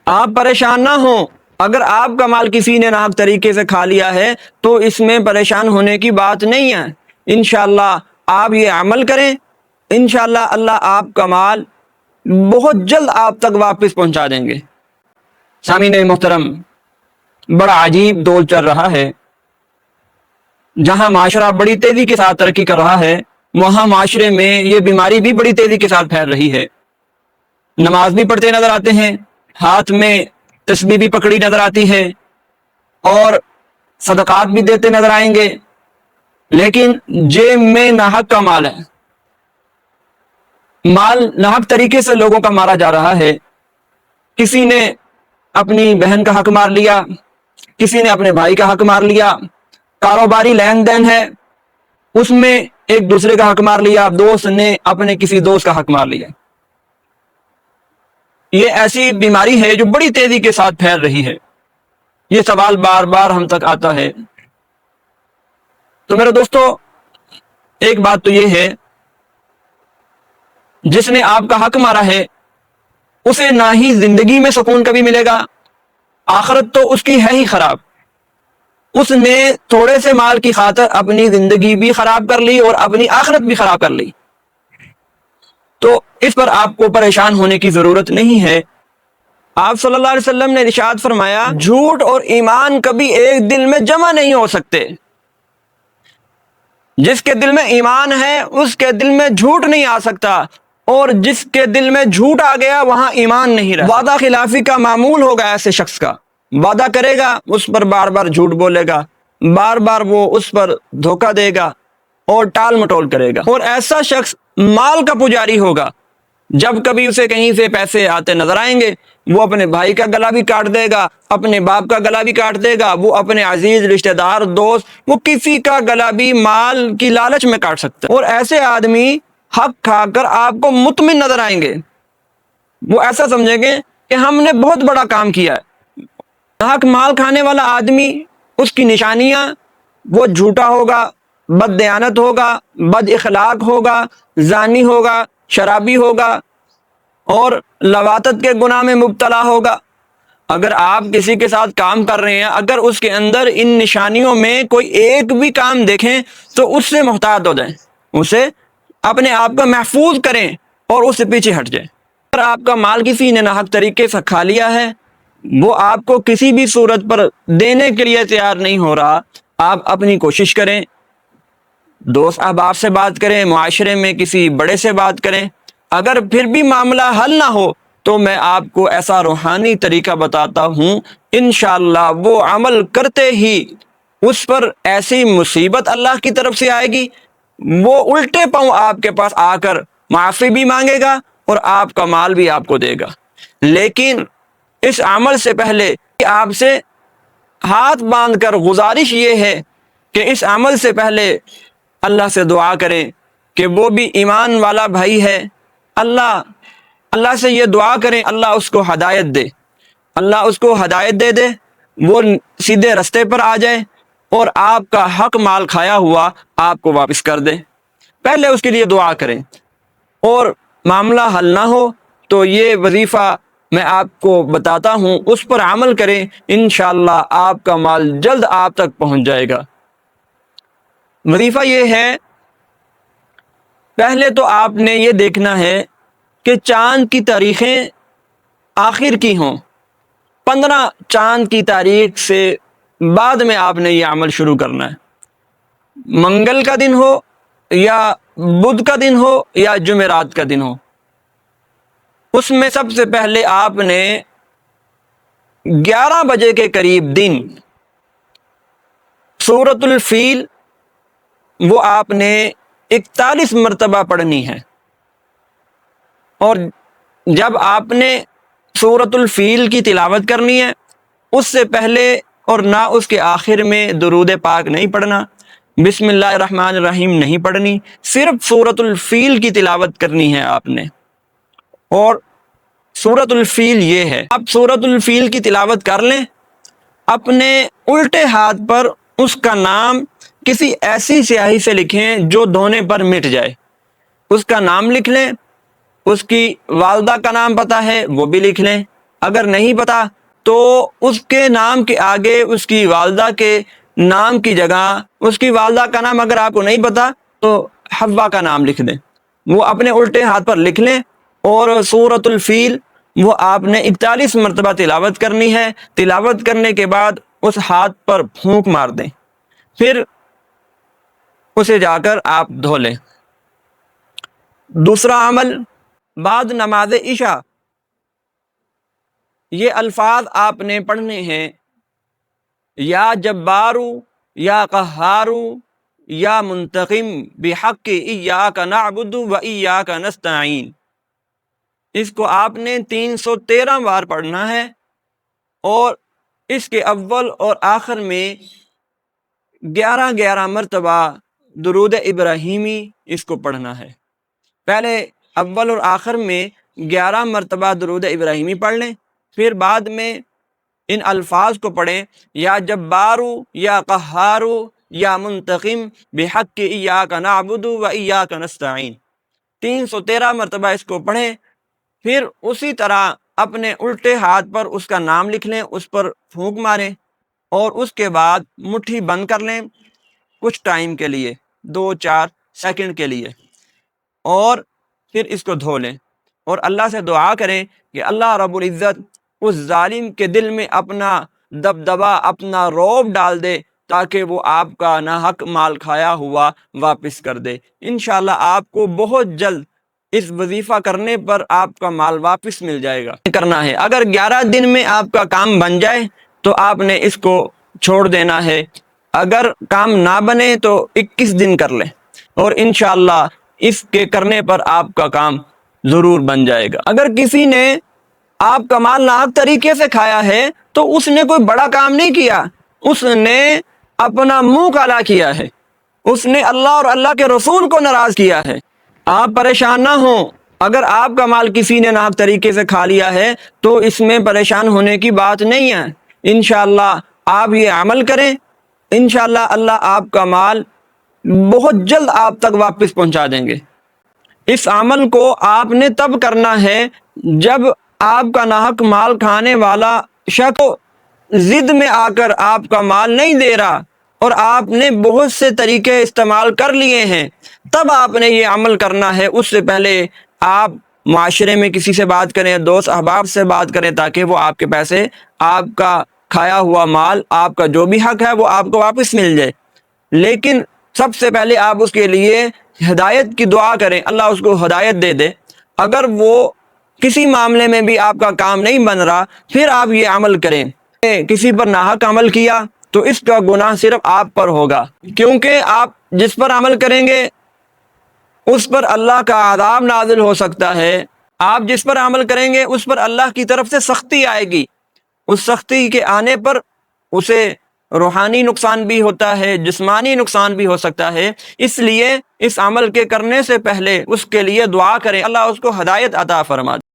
آپ پریشان نہ ہوں، اگر آپ کا مال کسی نے ناحق طریقے سے کھا لیا ہے تو اس میں پریشان ہونے کی بات نہیں ہے۔ انشاءاللہ آپ یہ عمل کریں، انشاءاللہ اللہ آپ کا مال بہت جلد آپ تک واپس پہنچا دیں گے۔ سامعین محترم، بڑا عجیب دور چل رہا ہے۔ جہاں معاشرہ بڑی تیزی کے ساتھ ترقی کر رہا ہے، وہاں معاشرے میں یہ بیماری بھی بڑی تیزی کے ساتھ پھیل رہی ہے۔ نماز بھی پڑھتے نظر آتے ہیں، ہاتھ میں تسبیح بھی پکڑی نظر آتی ہے، اور صدقات بھی دیتے نظر آئیں گے، لیکن جیب میں ناحق کا مال ہے، مال ناحق طریقے سے لوگوں کا مارا جا رہا ہے۔ کسی نے اپنی بہن کا حق مار لیا، کسی نے اپنے بھائی کا حق مار لیا، کاروباری لین دین ہے اس میں ایک دوسرے کا حق مار لیا، دوست نے اپنے کسی دوست کا حق مار لیا۔ یہ ایسی بیماری ہے جو بڑی تیزی کے ساتھ پھیل رہی ہے۔ یہ سوال بار بار ہم تک آتا ہے۔ تو میرے دوستو، ایک بات تو یہ ہے، جس نے آپ کا حق مارا ہے اسے نہ ہی زندگی میں سکون کبھی ملے گا، آخرت تو اس کی ہے ہی خراب۔ اس نے تھوڑے سے مال کی خاطر اپنی زندگی بھی خراب کر لی اور اپنی آخرت بھی خراب کر لی۔ تو اس پر آپ کو پریشان ہونے کی ضرورت نہیں ہے۔ آپ صلی اللہ علیہ وسلم نے ارشاد فرمایا، جھوٹ اور ایمان کبھی ایک دل میں جمع نہیں ہو سکتے۔ جس کے دل میں ایمان ہے اس کے دل میں جھوٹ نہیں آ سکتا، اور جس کے دل میں جھوٹ آ گیا وہاں ایمان نہیں رہا۔ وعدہ خلافی کا معمول ہوگا ایسے شخص کا، وعدہ کرے گا اس پر بار بار جھوٹ بولے گا، بار بار وہ اس پر دھوکہ دے گا اور ٹال مٹول کرے گا۔ اور ایسا شخص مال کا پجاری ہوگا، جب کبھی اسے کہیں سے پیسے آتے نظر آئیں گے وہ اپنے بھائی کا گلا بھی کاٹ دے گا، اپنے باپ کا گلا بھی کاٹ دے گا، وہ اپنے عزیز رشتہ دار دوست، وہ کسی کا گلا بھی مال کی لالچ میں کاٹ سکتا ہے۔ اور ایسے آدمی حق کھا کر آپ کو مطمئن نظر آئیں گے، وہ ایسا سمجھیں گے کہ ہم نے بہت بڑا کام کیا ہے۔ حق مال کھانے والا آدمی، اس کی نشانیاں، وہ جھوٹا ہوگا، بد دیانت ہوگا، بد اخلاق ہوگا، زانی ہوگا، شرابی ہوگا اور لواطت کے گناہ میں مبتلا ہوگا۔ اگر آپ کسی کے ساتھ کام کر رہے ہیں، اگر اس کے اندر ان نشانیوں میں کوئی ایک بھی کام دیکھیں تو اس سے محتاط ہو جائیں، اسے اپنے آپ کو محفوظ کریں اور اس سے پیچھے ہٹ جائیں۔ اگر آپ کا مال کسی نے ناحق طریقے سے کھا لیا ہے، وہ آپ کو کسی بھی صورت پر دینے کے لیے تیار نہیں ہو رہا، آپ اپنی کوشش کریں، دوست احباب سے بات کریں، معاشرے میں کسی بڑے سے بات کریں۔ اگر پھر بھی معاملہ حل نہ ہو تو میں آپ کو ایسا روحانی طریقہ بتاتا ہوں، انشاءاللہ وہ عمل کرتے ہی اس پر ایسی مصیبت اللہ کی طرف سے آئے گی، وہ الٹے پاؤں آپ کے پاس آ کر معافی بھی مانگے گا اور آپ کا مال بھی آپ کو دے گا۔ لیکن اس عمل سے پہلے آپ سے ہاتھ باندھ کر گزارش یہ ہے کہ اس عمل سے پہلے اللہ سے دعا کریں کہ وہ بھی ایمان والا بھائی ہے، اللہ سے یہ دعا کریں اللہ اس کو ہدایت دے، اللہ اس کو ہدایت دے دے، وہ سیدھے رستے پر آ جائے اور آپ کا حق مال کھایا ہوا آپ کو واپس کر دے۔ پہلے اس کے لیے دعا کریں، اور معاملہ حل نہ ہو تو یہ وظیفہ میں آپ کو بتاتا ہوں، اس پر عمل کریں، انشاءاللہ آپ کا مال جلد آپ تک پہنچ جائے گا۔ وظیفہ یہ ہے، پہلے تو آپ نے یہ دیکھنا ہے کہ چاند کی تاریخیں آخر کی ہوں، 15 چاند کی تاریخ سے بعد میں آپ نے یہ عمل شروع کرنا ہے۔ منگل کا دن ہو یا بدھ کا دن ہو یا جمعرات کا دن ہو، اس میں سب سے پہلے آپ نے 11 بجے کے قریب دن سورۃ الفیل وہ آپ نے 41 مرتبہ پڑھنی ہے، اور جب آپ نے سورۃ الفیل کی تلاوت کرنی ہے اس سے پہلے اور نہ اس کے آخر میں درود پاک نہیں پڑھنا، بسم اللہ الرحمن الرحیم نہیں پڑھنی، صرف سورۃ الفیل کی تلاوت کرنی ہے آپ نے۔ اور سورۃ الفیل یہ ہے، آپ سورۃ الفیل کی تلاوت کر لیں، اپنے الٹے ہاتھ پر اس کا نام کسی ایسی سیاہی سے لکھیں جو دھونے پر مٹ جائے، اس کا نام لکھ لیں، اس کی والدہ کا نام پتہ ہے وہ بھی لکھ لیں، اگر نہیں پتا تو اس کے نام کے آگے اس کی والدہ کے نام کی جگہ اس کی والدہ کا نام اگر آپ کو نہیں پتا تو حوا کا نام لکھ دیں، وہ اپنے الٹے ہاتھ پر لکھ لیں، اور سورۃ الفیل وہ آپ نے 41 مرتبہ تلاوت کرنی ہے۔ تلاوت کرنے کے بعد اس ہاتھ پر پھونک مار دیں، پھر اسے جا کر آپ دھو لیں۔ دوسرا عمل، بعد نماز عشاء یہ الفاظ آپ نے پڑھنے ہیں، یا جبارو، یا قہارو، یا منتقم بحق ایاک نعبد و ایاک نستعین۔ اس کو آپ نے 313 بار پڑھنا ہے، اور اس کے اول اور آخر میں 11 مرتبہ درود ابراہیمی اس کو پڑھنا ہے۔ پہلے اول اور آخر میں 11 مرتبہ درود ابراہیمی پڑھ لیں، پھر بعد میں ان الفاظ کو پڑھیں، یا جبارو، یا قہارو، یا منتقم بحق ایاک نعبد و ایاک نستعین۔ 313 مرتبہ اس کو پڑھیں، پھر اسی طرح اپنے الٹے ہاتھ پر اس کا نام لکھ لیں، اس پر پھونک ماریں، اور اس کے بعد مٹھی بند کر لیں کچھ ٹائم کے لیے، 2-4 سیکنڈ کے لیے، اور پھر اس کو دھو لیں، اور اللہ سے دعا کریں کہ اللہ رب العزت اس ظالم کے دل میں اپنا دبدبا، اپنا رعب ڈال دے، تاکہ وہ آپ کا ناحق مال کھایا ہوا واپس کر دے۔ انشاءاللہ آپ کو بہت جلد اس وظیفہ کرنے پر آپ کا مال واپس مل جائے گا۔ کرنا ہے، اگر 11 دن میں آپ کا کام بن جائے تو آپ نے اس کو چھوڑ دینا ہے، اگر کام نہ بنے تو 21 دن کر لیں، اور انشاءاللہ اس کے کرنے پر آپ کا کام ضرور بن جائے گا۔ اگر کسی نے آپ کا مال ناحق طریقے سے کھایا ہے تو اس نے کوئی بڑا کام نہیں کیا، اس نے اپنا منہ کالا کیا ہے، اس نے اللہ اور اللہ کے رسول کو ناراض کیا ہے۔ آپ پریشان نہ ہوں، اگر آپ کا مال کسی نے ناحق طریقے سے کھا لیا ہے تو اس میں پریشان ہونے کی بات نہیں ہے۔ انشاءاللہ آپ یہ عمل کریں، انشاءاللہ اللہ آپ کا مال بہت جلد آپ تک واپس پہنچا دیں گے۔ اس عمل کو آپ نے تب کرنا ہے جب آپ کا ناحق مال کھانے والا شخص ضد میں آ کر آپ کا مال نہیں دے رہا، اور آپ نے بہت سے طریقے استعمال کر لیے ہیں، تب آپ نے یہ عمل کرنا ہے۔ اس سے پہلے آپ معاشرے میں کسی سے بات کریں، دوست احباب سے بات کریں، تاکہ وہ آپ کے پیسے، آپ کا کھایا ہوا مال، آپ کا جو بھی حق ہے وہ آپ کو واپس مل جائے۔ لیکن سب سے پہلے آپ اس کے لیے ہدایت کی دعا کریں، اللہ اس کو ہدایت دے دے۔ اگر وہ کسی معاملے میں بھی آپ کا کام نہیں بن رہا، پھر آپ یہ عمل کریں۔ کسی پر ناحق عمل کیا تو اس کا گناہ صرف آپ پر ہوگا، کیونکہ آپ جس پر عمل کریں گے اس پر اللہ کا عذاب نازل ہو سکتا ہے، آپ جس پر عمل کریں گے اس پر اللہ کی طرف سے سختی آئے گی، اس سختی کے آنے پر اسے روحانی نقصان بھی ہوتا ہے، جسمانی نقصان بھی ہو سکتا ہے۔ اس لیے اس عمل کے کرنے سے پہلے اس کے لیے دعا کریں، اللہ اس کو ہدایت عطا فرما دے۔